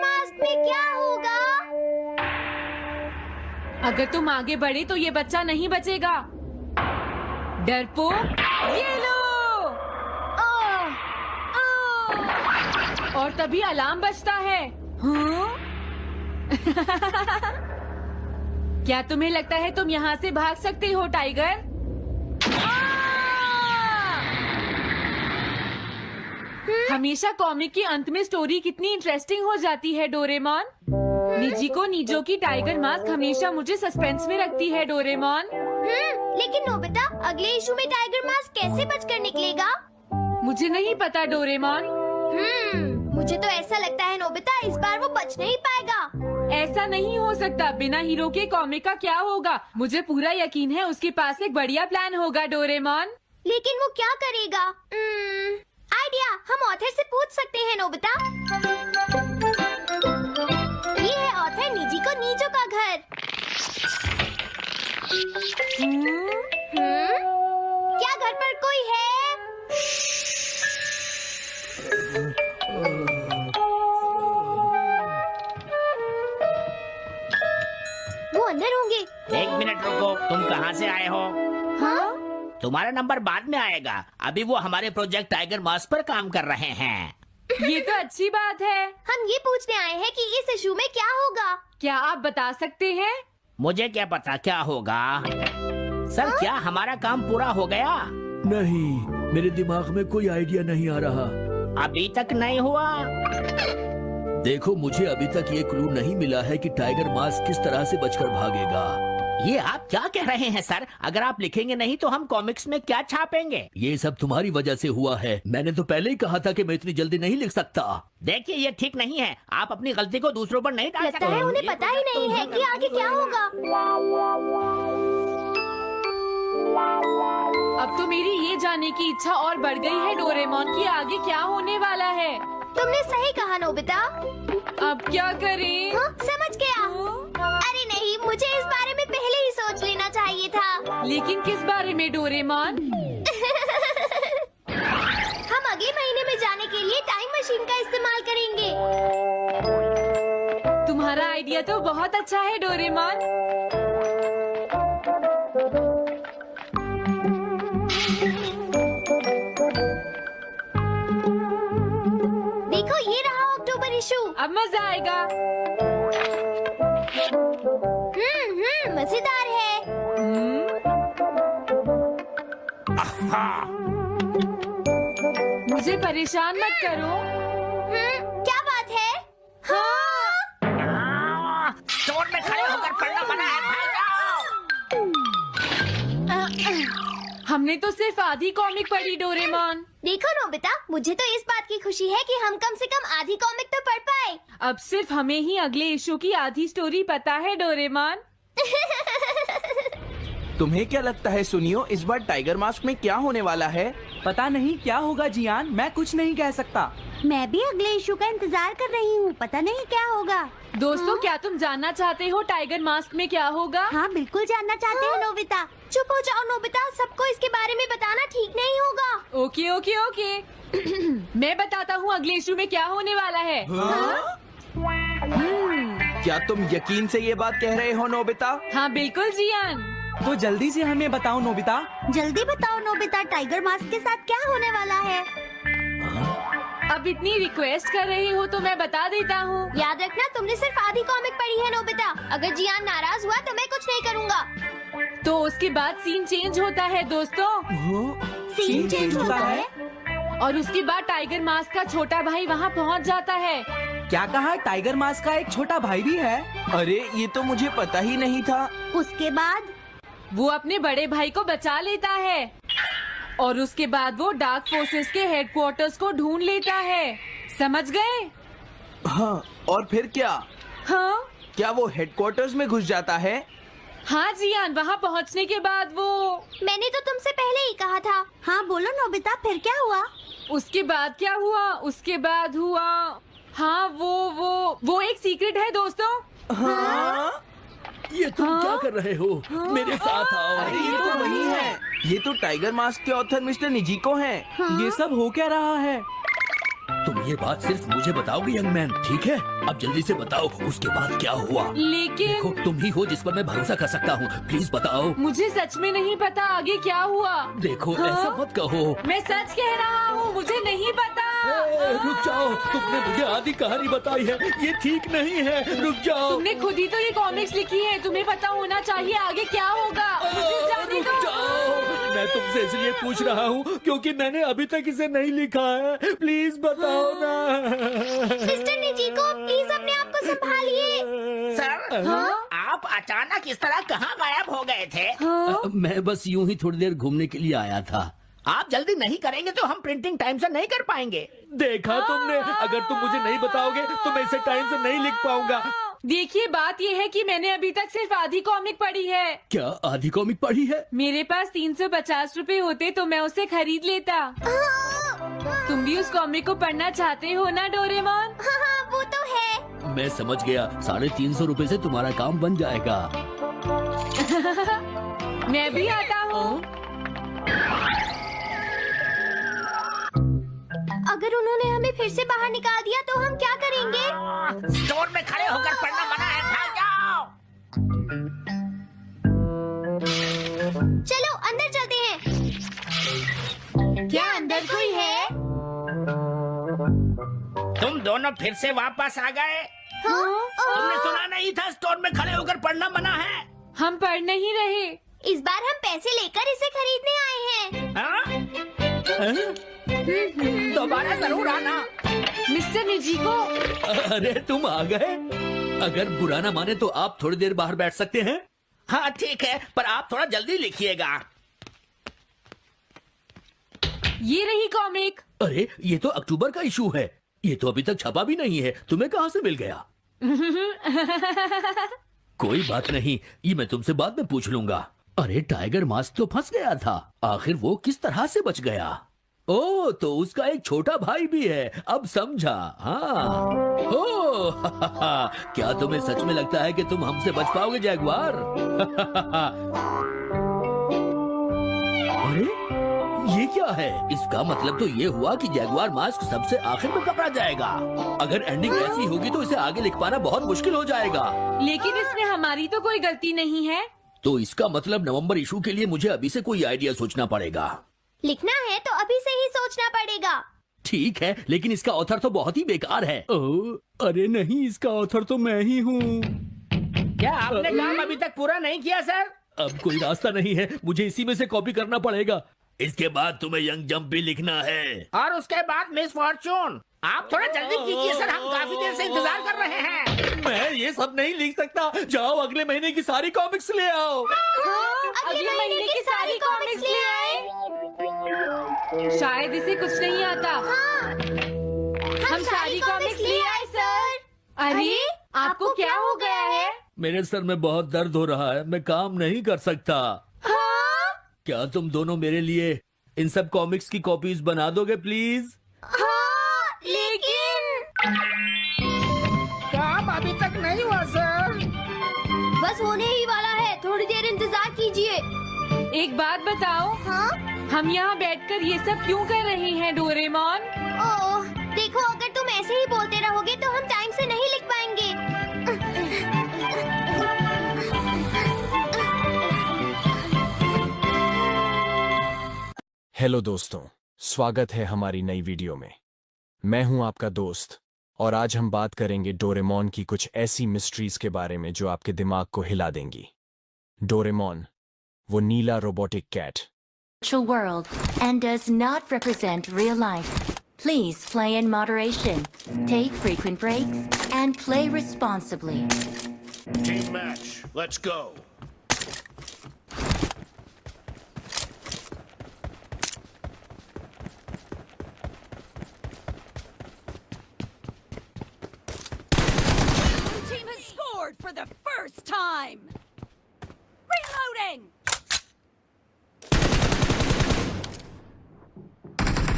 Mask में क्या होगा? अगर तुम आगे बढ़े तो ये बच्चा नहीं बचेगा। डरपोक, ये लो। और तभी अलार्म बजता है। हाँ? क्या तुम्हें लगता है तुम यहाँ से भाग सकते हो टाइगर? हमेशा कॉमिक के अंत में स्टोरी कितनी इंटरेस्टिंग हो जाती है डोरेमोन। निजी को नीजो की टाइगर मास्क हमेशा मुझे सस्पेंस में रखती है डोरेमोन। लेकिन नोबिता, अगले इशू में टाइगर मास्क कैसे बचकर निकलेगा? मुझे नहीं पता डोरेमोन। मुझे तो ऐसा लगता है नोबिता, इस बार वो बच नहीं पाएगा। ऐसा नहीं हो सकता। बिना हीरो के कॉमिक का क्या होगा? मुझे पूरा यकीन है उसके पास एक बढ़िया प्लान होगा डोरेमोन। लेकिन वो क्या करेगा? आइडिया, हम ऑथर से पूछ सकते हैं नोबिता। ये है ऑथर निजी को नीजो का घर। क्या घर पर कोई है? वो अंदर होंगे। एक मिनट रुको, तुम कहाँ से आए हो? हाँ? तुम्हारा नंबर बाद में आएगा। अभी वो हमारे प्रोजेक्ट टाइगर मास्क पर काम कर रहे हैं। ये तो अच्छी बात है। हम ये पूछने आए हैं कि इस इशू में क्या होगा। क्या आप बता सकते हैं? मुझे क्या पता क्या होगा। सर, क्या हमारा काम पूरा हो गया? नहीं, मेरे दिमाग में कोई आइडिया नहीं आ रहा। अभी तक नहीं हुआ। देखो, मुझे अभी तक ये क्लू नहीं मिला है कि टाइगर मास्क किस तरह से बचकर भागेगा। ये आप क्या कह रहे हैं सर? अगर आप लिखेंगे नहीं तो हम कॉमिक्स में क्या छापेंगे? ये सब तुम्हारी वजह से हुआ है। मैंने तो पहले ही कहा था कि मैं इतनी जल्दी नहीं लिख सकता। देखिए, ये ठीक नहीं है। आप अपनी गलती को दूसरों पर नहीं डाल लगता सकते। है उन्हें पता ही नहीं है कि आगे क्या होगा। अब तो मेरी ये जानने की इच्छा और बढ़ गई है डोरेमोन कि आगे क्या होने वाला है। तुमने सही कहा नोबिता। अब क्या करें? हाँ, समझ गया। अरे नहीं, मुझे इस बारे में पहले ही सोच लेना चाहिए था। लेकिन किस बारे में डोरेमोन? हम अगले महीने में जाने के लिए टाइम मशीन का इस्तेमाल करेंगे। तुम्हारा आइडिया तो बहुत अच्छा है डोरेमोन। देखो, ये रहा अक्टूबर इशू। अब मजा आएगा। मजेदार है। मुझे परेशान मत करो। क्या बात है? हाँ। स्टोर में खड़े होकर पढ़ना मना है, भाग जाओ। हमने तो सिर्फ आधी कॉमिक पढ़ी डोरेमोन। देखो नोबिता, मुझे तो इस बात की खुशी है कि हम कम से कम आधी कॉमिक तो पढ़ पाए। अब सिर्फ हमें ही अगले इशू की आधी स्टोरी पता है डोरेमोन। तुम्हें क्या लगता है सुनियो, इस बार टाइगर मास्क में क्या होने वाला है? पता नहीं क्या होगा जियान, मैं कुछ नहीं कह सकता। मैं भी अगले इशू का इंतजार कर रही हूँ। पता नहीं क्या होगा। दोस्तों, क्या तुम जानना चाहते हो टाइगर मास्क में क्या होगा? हाँ, बिल्कुल जानना चाहते हैं नोबिता। चुप हो जाओ नोबिता, सबको इसके बारे में बताना ठीक नहीं होगा। Okay okay okay. मैं बताता हूँ अगले इशू में क्या होने वाला है। क्या तुम यकीन से ये बात कह रहे हो नोबिता? हाँ बिल्कुल जियान। तो जल्दी से हमें बताओ नोबिता। जल्दी बताओ नोबिता, टाइगर मास्क के साथ क्या होने वाला है? अब इतनी रिक्वेस्ट कर रही हो तो मैं बता देता हूँ। याद रखना, तुमने सिर्फ आधी कॉमिक पढ़ी है नोबिता। अगर जियान नाराज हुआ तो मैं कुछ नहीं करूँगा। तो उसके बाद सीन चेंज होता है दोस्तों। सीन चेंज होता है? और उसके बाद टाइगर मास्क का छोटा भाई वहाँ पहुँच जाता है। क्या कहा? टाइगर मास्क का एक छोटा भाई भी है? अरे, ये तो मुझे पता ही नहीं था। उसके बाद वो अपने बड़े भाई को बचा लेता है और उसके बाद वो डार्क फोर्सेस के हेडक्वार्टर्स को ढूंढ लेता है। समझ गए? हाँ, और फिर क्या? हाँ क्या वो हेडक्वार्टर्स में घुस जाता है? हाँ जियान, वहाँ पहुँचने के बाद वो मैंने तो तुमसे पहले ही कहा था। हाँ बोलो नोबिता, फिर क्या हुआ? उसके बाद क्या हुआ? उसके बाद हुआ, हाँ वो एक सीक्रेट है दोस्तों। हाँ? ये तुम क्या कर रहे हो? मेरे साथ आओ। अरे, ये तो वही है। ये तो टाइगर मास्क के ऑथर मिस्टर निजिको हैं। ये सब हो क्या रहा है? तुम ये बात सिर्फ मुझे बताओगे यंग मैन, ठीक है? अब जल्दी से बताओ उसके बाद क्या हुआ। लेकिन देखो तुम ही हो जिस पर मैं भरोसा कर सकता हूँ, प्लीज बताओ। मुझे सच में नहीं पता आगे क्या हुआ। देखो हाँ? ऐसा मत कहो। मैं सच कह रहा हूँ, मुझे नहीं पता। रुक जाओ, तुमने मुझे आधी कहानी बताई है, ये ठीक नहीं है, रुक जाओ। तुमने खुद ही तो ये कॉमिक्स लिखी है, तुम्हें पता होना चाहिए आगे क्या होगा। मुझे जाने रुक दो। जाओ, मैं तुमसे इसलिए पूछ रहा हूँ क्योंकि मैंने अभी तक इसे नहीं लिखा है, प्लीज बताओ ना। मिस्टर निजीको, प्लीज अपने आप को संभालिए। सर, हाँ? आप अचानक इस तरह कहाँ गायब हो गए थे? हाँ? मैं बस यूं ही थोड़ी देर घूमने के लिए आया था। आप जल्दी नहीं करेंगे तो हम प्रिंटिंग टाइम से नहीं कर पाएंगे। देखा तुमने, अगर तुम मुझे नहीं बताओगे तो मैं इसे टाइम से नहीं लिख पाऊंगा। देखिए बात ये है कि मैंने अभी तक सिर्फ आधी कॉमिक पढ़ी है। क्या आधी कॉमिक पढ़ी है? मेरे पास 350 रुपए होते तो मैं उसे खरीद लेता। तुम भी उस कॉमिक को पढ़ना चाहते हो ना डोरेमोन? हाँ हाँ, वो तो है। मैं समझ गया, 350 रुपए से तुम्हारा काम बन जाएगा। मैं भी आता हूँ। अगर उन्होंने हमें फिर से बाहर निकाल दिया तो हम क्या करेंगे? स्टोर में खड़े होकर पढ़ना मना है, भाग जाओ। चलो अंदर चलते हैं। क्या अंदर कोई है? तुम दोनों फिर से वापस आ गए। तुमने सुना नहीं था स्टोर में खड़े होकर पढ़ना मना है? हम पढ़ नहीं रहे। इस बार हम पैसे लेकर इसे खरीदने आए हैं। हाँ? दोबारा जरूर आना। मिस्टर निजीको, अरे तुम आ गए। अगर बुरा ना माने तो आप थोड़ी देर बाहर बैठ सकते हैं। हाँ ठीक है, पर आप थोड़ा जल्दी लिखिएगा। ये रही कॉमिक। अरे ये तो अक्टूबर का इशू है, ये तो अभी तक छपा भी नहीं है, तुम्हें कहाँ से मिल गया? कोई बात नहीं, ये मैं तुमसे बाद में पूछ लूंगा। अरे टाइगर मास्क तो फंस गया था, आखिर वो किस तरह से बच गया? ओ तो उसका एक छोटा भाई भी है, अब समझा। हाँ ओ क्या तुम्हें सच में लगता है कि तुम हमसे बच पाओगे जैगवार? अरे ये क्या है? इसका मतलब तो ये हुआ कि जैगवार मास्क सबसे आखिर में पकड़ा जाएगा। अगर एंडिंग ऐसी होगी तो इसे आगे लिख पाना बहुत मुश्किल हो जाएगा। लेकिन इसमें हमारी तो कोई गलती नहीं है। तो इसका मतलब नवंबर इशू के लिए मुझे अभी से कोई आइडिया सोचना पड़ेगा। लिखना है तो अभी से ही सोचना पड़ेगा। ठीक है, लेकिन इसका ऑथर तो बहुत ही बेकार है। अरे नहीं, इसका ऑथर तो मैं ही हूँ। क्या आपने काम अभी तक पूरा नहीं किया सर? अब कोई रास्ता नहीं है, मुझे इसी में से कॉपी करना पड़ेगा। इसके बाद तुम्हें यंग जंप भी लिखना है। और उसके बाद मिस फॉर्चून। आप थोड़ा जल्दी कीजिए सर, हम काफी देर से इंतजार कर रहे हैं। मैं ये सब नहीं लिख सकता, जाओ अगले महीने की सारी कॉमिक्स ले आओ। अगले महीने की सारी कॉमिक्स ले आए। शायद इसे कुछ नहीं आता। हम सारी कॉमिक्स ले आए सर। अरे आपको क्या हो गया है? मेरे सर में बहुत दर्द हो रहा है, मैं काम नहीं कर सकता। क्या तुम दोनों मेरे लिए इन सब कॉमिक्स की कॉपीज बना दोगे प्लीज? लेकिन काम अभी तक नहीं हुआ सर। बस होने ही वाला है, थोड़ी देर इंतजार कीजिए। एक बात बताओ, हाँ? हम यहाँ बैठकर ये सब क्यों कर रहे हैं डोरेमोन? ओह, देखो अगर तुम ऐसे ही बोलते रहोगे तो हम टाइम से नहीं लिख पाएंगे। हेलो दोस्तों, स्वागत है हमारी नई वीडियो में। मैं हूं आपका दोस्त और आज हम बात करेंगे डोरेमोन की कुछ ऐसी मिस्ट्रीज के बारे में जो आपके दिमाग को हिला देंगी। डोरेमोन, वो नीला robotic cat. Virtual world and does not represent real life. Please play in moderation, take frequent breaks, and play responsibly. Team match, let's go. Team has scored for the first time.